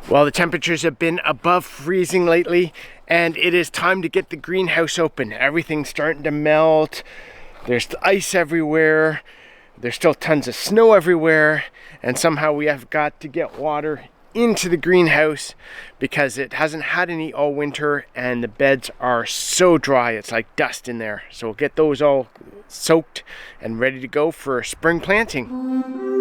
Well, the temperatures have been above freezing lately, and it is time to get the greenhouse open. Everything's starting to melt. There's ice everywhere. There's still tons of snow everywhere, and somehow we have got to get water into the greenhouse because it hasn't had any all winter, and the beds are so dry it's like dust in there. So we'll get those all soaked and ready to go for spring planting.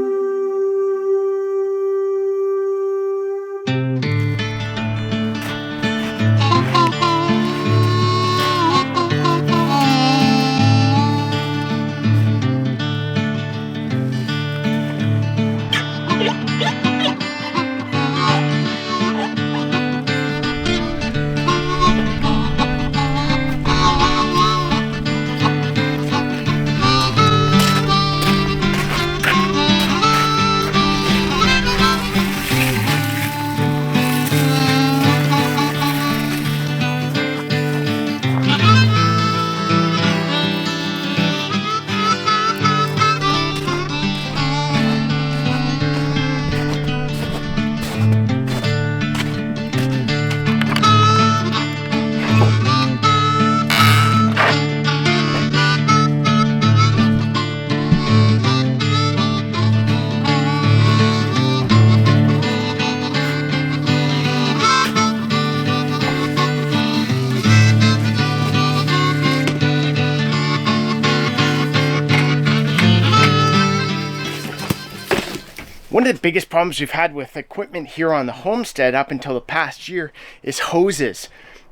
One of the biggest problems we've had with equipment here on the homestead up until the past year is hoses.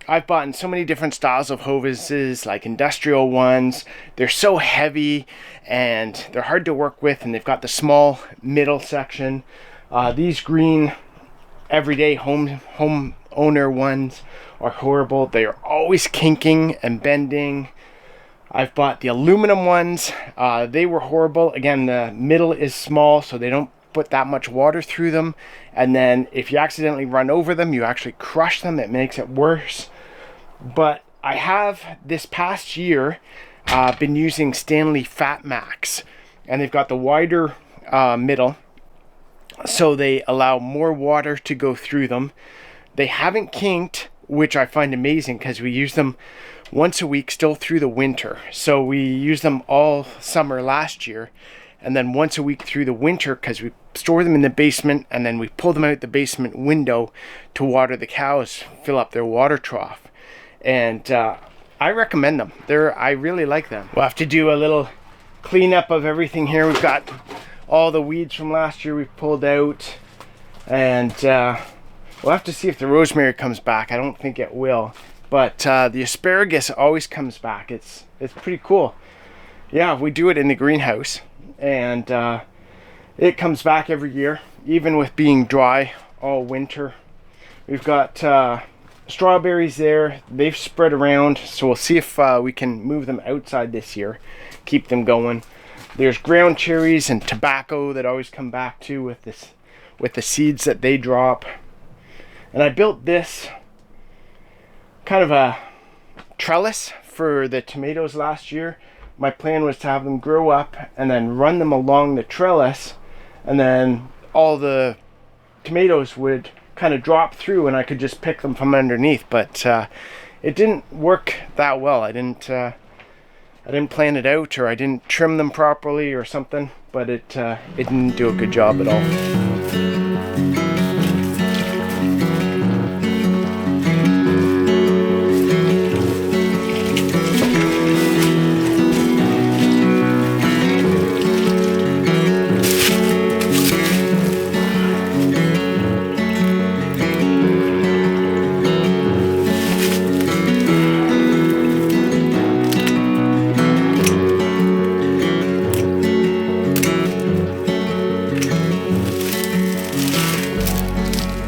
I've bought in so many different styles of hoses, like industrial ones. They're so heavy and they're hard to work with, and they've got the small middle section. These green everyday homeowner ones are horrible. They are always kinking and bending. I've bought the aluminum ones. They were horrible. Again, the middle is small, so they don't put that much water through them, and then if you accidentally run over them, you actually crush them. It makes it worse. But I have this past year been using Stanley Fat Max, and they've got the wider middle, so they allow more water to go through them. They haven't kinked, which I find amazing because we use them once a week still through the winter. So we used them all summer last year, and then once a week through the winter because we store them in the basement, and then we pull them out the basement window to water the cows, fill up their water trough. And I recommend them. I really like them. We'll have to do a little cleanup of everything here. We've got all the weeds from last year we've pulled out, and we'll have to see if the rosemary comes back. I don't think it will, but the asparagus always comes back. It's pretty cool. Yeah, we do it in the greenhouse, and it comes back every year, even with being dry all winter. We've got strawberries there. They've spread around, so we'll see if we can move them outside this year, keep them going. There's ground cherries and tobacco that always come back too with the seeds that they drop. And I built this kind of a trellis for the tomatoes last year. My plan was to have them grow up and then run them along the trellis, and then all the tomatoes would kind of drop through and I could just pick them from underneath. But it didn't work that well. I didn't plan it out, or I didn't trim them properly or something, but it didn't do a good job at all.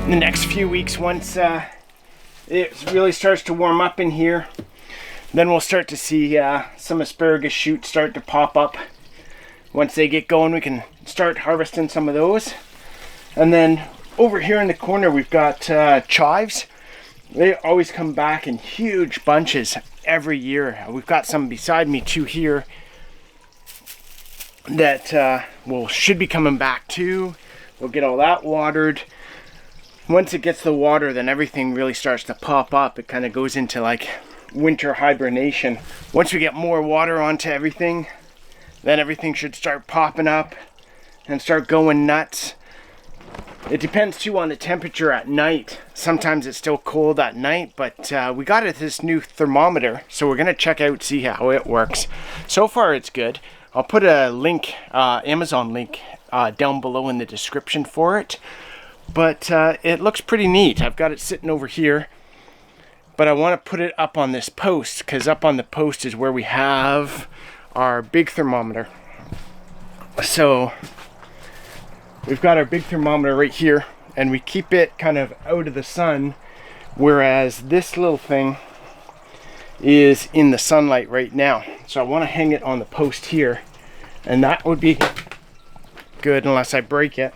The next few weeks, once it really starts to warm up in here, then we'll start to see some asparagus shoots start to pop up. Once they get going, we can start harvesting some of those. And then over here in the corner, we've got chives. They always come back in huge bunches every year. We've got some beside me too here that should be coming back too. We'll get all that watered. once it gets the water, then everything really starts to pop up. It kind of goes into like winter hibernation. Once we get more water onto everything, then everything should start popping up and start going nuts. It depends too on the temperature at night. Sometimes it's still cold at night, but we got this new thermometer, so we're gonna check out, see how it works. So far it's good. I'll put a link, Amazon link, down below in the description for it. But it looks pretty neat. I've got it sitting over here, but I want to put it up on this post, because up on the post is where we have our big thermometer. So we've got our big thermometer right here, and we keep it kind of out of the sun, whereas this little thing is in the sunlight right now. So I want to hang it on the post here, and that would be good unless I break it.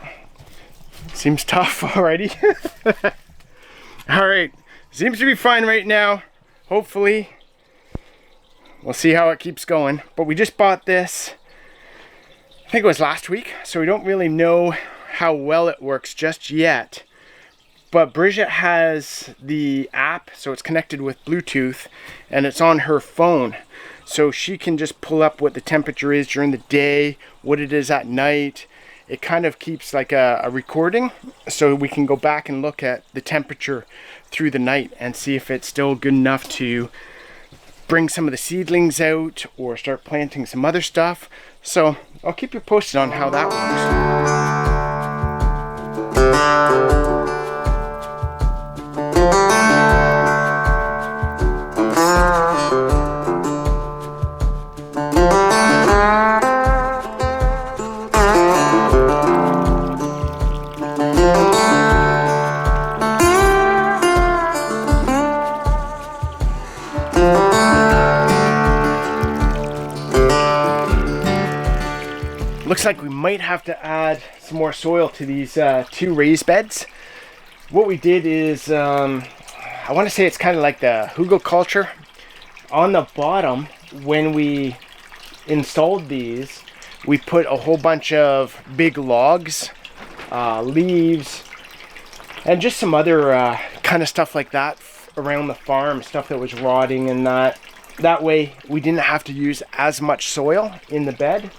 Seems tough already. All right, seems to be fine right now. Hopefully, we'll see how it keeps going. But we just bought this, I think it was last week, so we don't really know how well it works just yet. But Bridget has the app, so it's connected with Bluetooth, and it's on her phone. So she can just pull up what the temperature is during the day, what it is at night. It kind of keeps like a recording, so we can go back and look at the temperature through the night and see if it's still good enough to bring some of the seedlings out or start planting some other stuff. So I'll keep you posted on how that works. Looks like we might have to add some more soil to these two raised beds. What we did is, I want to say it's kind of like the hugelkultur. On the bottom, when we installed these, we put a whole bunch of big logs, leaves, and just some other kind of stuff like that around the farm, stuff that was rotting and that. That way we didn't have to use as much soil in the bed.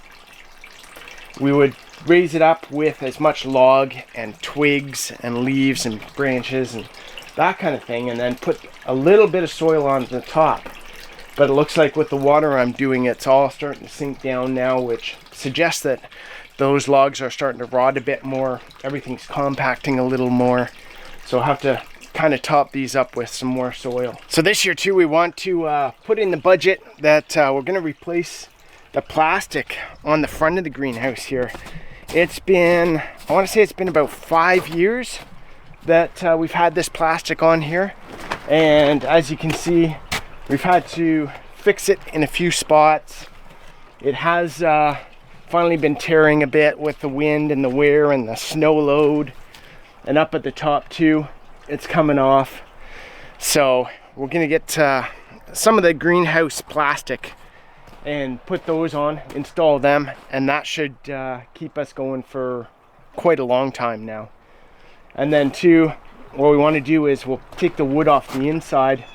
We would raise it up with as much log and twigs and leaves and branches and that kind of thing, and then put a little bit of soil on the top. But it looks like with the water I'm doing, it's all starting to sink down now, which suggests that those logs are starting to rot a bit more. Everything's compacting a little more. So I'll have to kind of top these up with some more soil. So this year too, we want to put in the budget that we're going to replace the plastic on the front of the greenhouse here. It's been, I want to say it's been about 5 years that we've had this plastic on here, and as you can see, we've had to fix it in a few spots. It has finally been tearing a bit with the wind and the wear and the snow load, and up at the top too, it's coming off. So we're gonna get some of the greenhouse plastic and put those on, install them, and that should keep us going for quite a long time now. And then too, what we want to do is we'll take the wood off the inside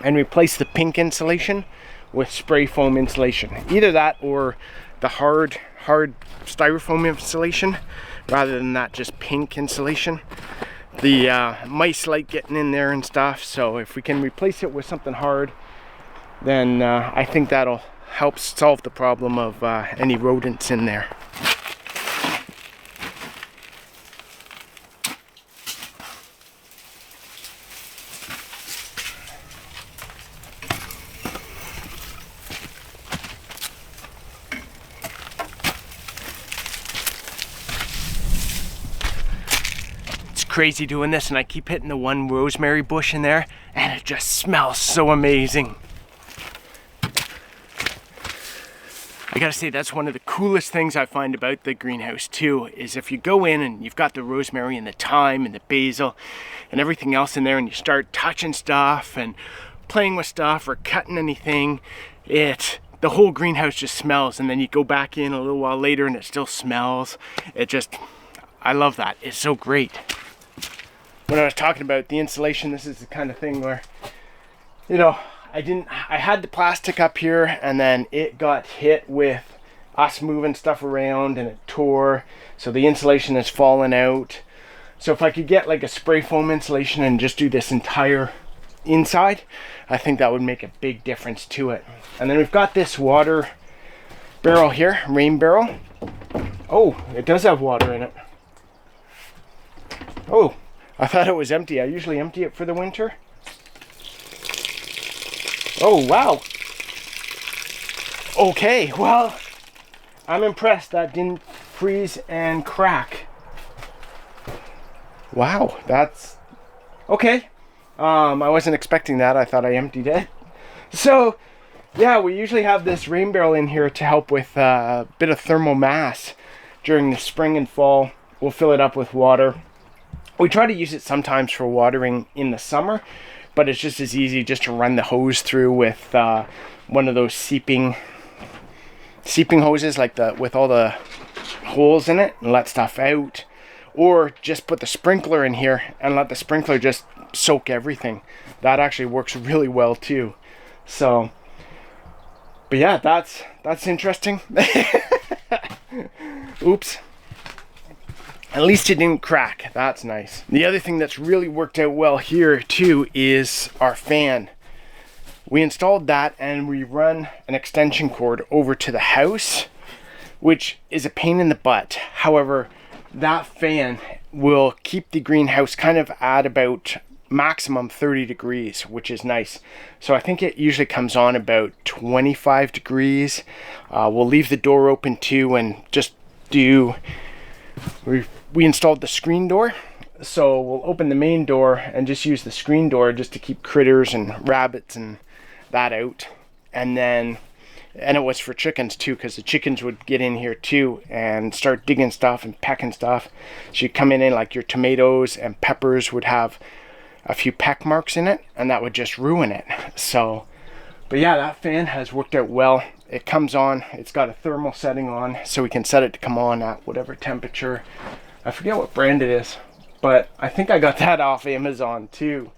and replace the pink insulation with spray foam insulation. Either that or the hard styrofoam insulation, rather than that just pink insulation. The mice like getting in there and stuff, so if we can replace it with something hard, then I think that'll help solve the problem of any rodents in there. It's crazy doing this, and I keep hitting the one rosemary bush in there, and it just smells so amazing. I gotta say, that's one of the coolest things I find about the greenhouse too, is if you go in and you've got the rosemary and the thyme and the basil and everything else in there, and you start touching stuff and playing with stuff or cutting anything, the whole greenhouse just smells, and then you go back in a little while later and it still smells. I love that. It's so great. when I was talking about the insulation, this is the kind of thing where, you know, I had the plastic up here and then it got hit with us moving stuff around and it tore. So the insulation has fallen out. So if I could get like a spray foam insulation and just do this entire inside, I think that would make a big difference to it. And then we've got this water barrel here, rain barrel. Oh, it does have water in it. Oh, I thought it was empty. I usually empty it for the winter. Oh, wow. Okay, well, I'm impressed that didn't freeze and crack. Wow, that's okay. I wasn't expecting that. I thought I emptied it. So, yeah, we usually have this rain barrel in here to help with a bit of thermal mass during the spring and fall. We'll fill it up with water. We try to use it sometimes for watering in the summer, but it's just as easy just to run the hose through with one of those seeping hoses, like with all the holes in it, and let stuff out. Or just put the sprinkler in here and let the sprinkler just soak everything. That actually works really well too. So, but yeah, that's interesting. Oops. At least it didn't crack. That's nice. The other thing that's really worked out well here too is our fan. We installed that and we run an extension cord over to the house, which is a pain in the butt. However, that fan will keep the greenhouse kind of at about maximum 30 degrees, which is nice. So I think it usually comes on about 25 degrees. We'll leave the door open too and just do, we installed the screen door. So we'll open the main door and just use the screen door just to keep critters and rabbits and that out. And it was for chickens too, because the chickens would get in here too and start digging stuff and pecking stuff. So you come in like your tomatoes and peppers would have a few peck marks in it, and that would just ruin it. So, but yeah, that fan has worked out well. It comes on, it's got a thermal setting on, so we can set it to come on at whatever temperature. I forget what brand it is, but I think I got that off Amazon too.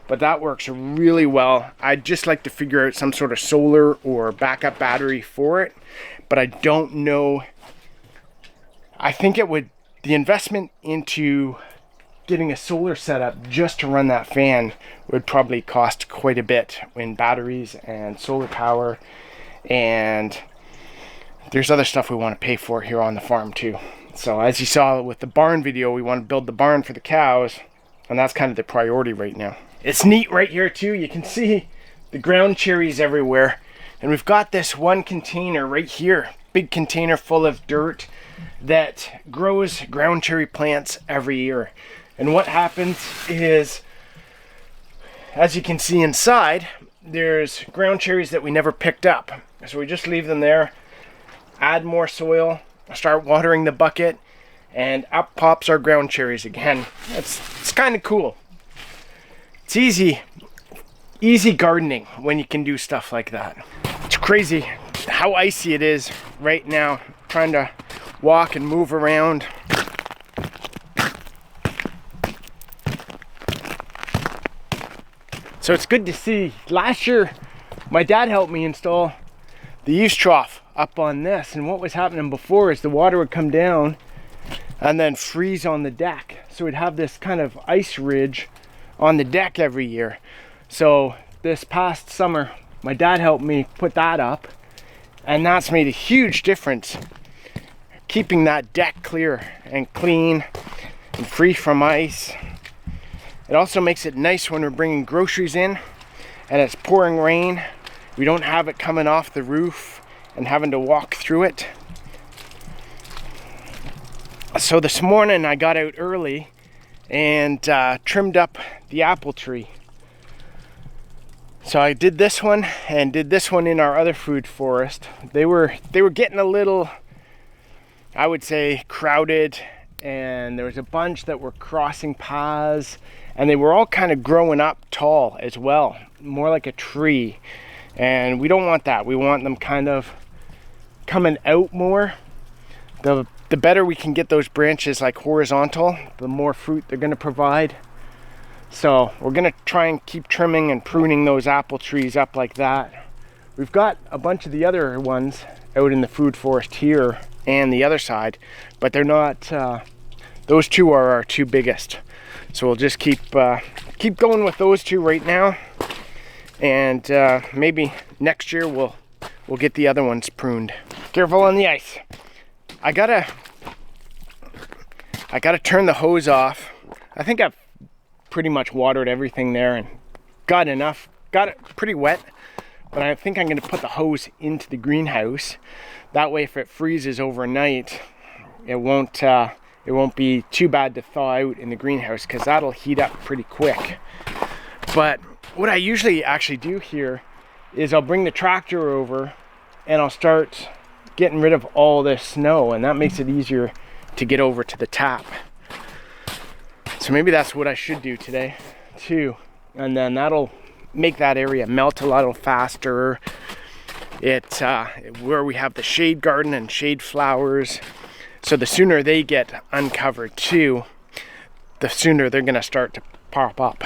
But that works really well. I'd just like to figure out some sort of solar or backup battery for it, but I don't know. I think the investment into getting a solar setup just to run that fan would probably cost quite a bit in batteries and solar power, and there's other stuff we want to pay for here on the farm too. So as you saw with the barn video, we want to build the barn for the cows, and that's kind of the priority right now. It's neat right here too. You can see the ground cherries everywhere. And we've got this one container right here, big container full of dirt that grows ground cherry plants every year. And what happens is, as you can see inside, there's ground cherries that we never picked up. So we just leave them there, add more soil, start watering the bucket, and up pops our ground cherries again. It's kind of cool. It's easy gardening when you can do stuff like that. It's crazy how icy it is right now, trying to walk and move around. So it's good to see. Last year, my dad helped me install the yeast trough up on this, and what was happening before is the water would come down and then freeze on the deck. So we'd have this kind of ice ridge on the deck every year. So this past summer, my dad helped me put that up, and that's made a huge difference, keeping that deck clear and clean and free from ice. It also makes it nice when we're bringing groceries in and it's pouring rain. We don't have it coming off the roof and having to walk through it. So this morning I got out early and trimmed up the apple tree. So I did this one and did this one in our other food forest. They were getting a little, I would say, crowded, and there was a bunch that were crossing paths, and they were all kind of growing up tall as well, more like a tree. And we don't want that. We want them kind of coming out more. The better we can get those branches like horizontal, the more fruit they're going to provide. So we're gonna try and keep trimming and pruning those apple trees up like that. We've got a bunch of the other ones out in the food forest here and the other side, but they're not, those two are our two biggest. So we'll just keep going with those two right now, and maybe next year we'll get the other ones pruned. Careful on the ice. I gotta turn the hose off. I think I've pretty much watered everything there and got it pretty wet, but I think I'm gonna put the hose into the greenhouse. That way if it freezes overnight, it won't be too bad to thaw out in the greenhouse, because that'll heat up pretty quick. But what I usually actually do here is I'll bring the tractor over and I'll start getting rid of all this snow, and that makes it easier to get over to the tap. So maybe that's what I should do today too, and then that'll make that area melt a little faster. Where we have the shade garden and shade flowers, so the sooner they get uncovered too, the sooner they're gonna start to pop up.